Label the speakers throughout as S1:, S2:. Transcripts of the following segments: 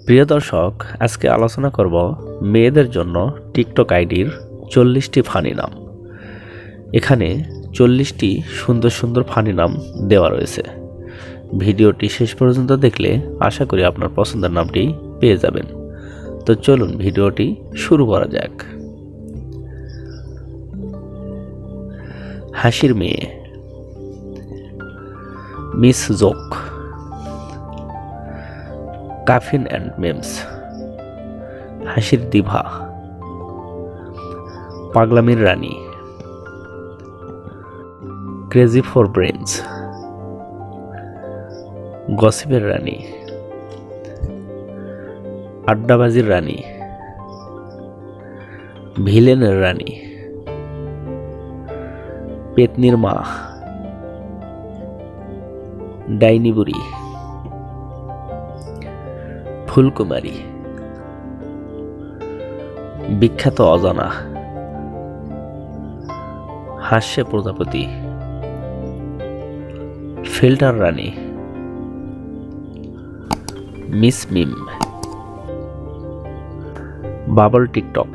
S1: প্রিয় দর্শক, আজকে আলোচনা করব মেয়েদের জন্য টিকটক আইডির 40টি ফানি নাম। এখানে 40টি সুন্দর সুন্দর ফানি নাম দেওয়া রয়েছে। ভিডিওটি শেষ পর্যন্ত দেখলে আশা করি আপনার পছন্দের নামটি পেয়ে যাবেন। তো চলুন ভিডিওটি শুরু করা যাক। হাসির মেয়ে, miss joke, caffeine and memes, হাসির দিভা, পাগলামির রানী, ক্রেজি ফর ব্রেনস, গসিপের রানী, আড্ডাবাজির রানী, ভিলেনের রানী, পেতনির মা, ডাইনি বুড়ি, ফুলকুমারী, বিখ্যাত অজানা, হাস্য প্রজাপতি, ফিল্টার রানী, miss meme, bubble TikTok,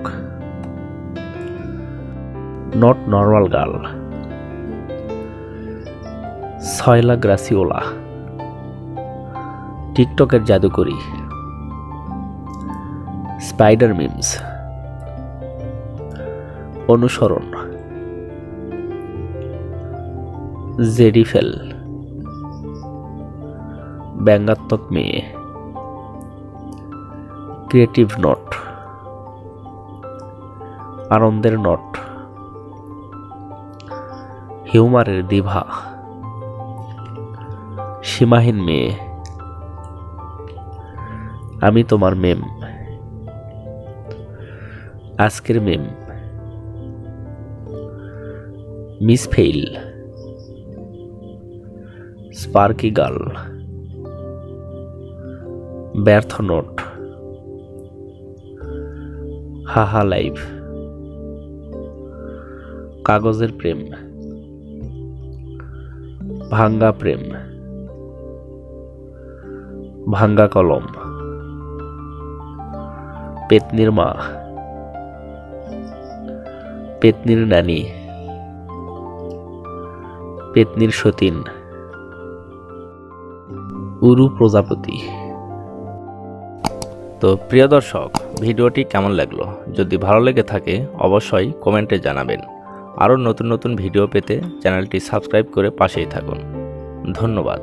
S1: not normal girl, সয়লা গ্রাসিওলা, টিকটকের জাদুকরি, স্পাইডার মিমস, অনুসরণ, জেডিফেল, ব্যঙ্গাত্মক মেয়ে, ক্রিয়েটিভ নোট, আনন্দের নোট, হিউমারের দিভা, সীমাহীন মেয়ে, আমি তোমার মেম, আজকের meme, miss fail, sparky girl, ব্যর্থ নোট, হাহা লাইভ, কাগজের প্রেম, ভাঙ্গা প্রেম, ভাঙ্গা কলম, পেতনির মা, পেতনির নানি, পেতনির সতীন, উরু প্রজাপতি। তো প্রিয় দর্শক, ভিডিওটি কেমন লাগলো? যদি ভালো লেগে থাকে অবশ্যই কমেন্টে জানাবেন। আরও নতুন নতুন ভিডিও পেতে চ্যানেলটি সাবস্ক্রাইব করে পাশেই থাকুন। ধন্যবাদ।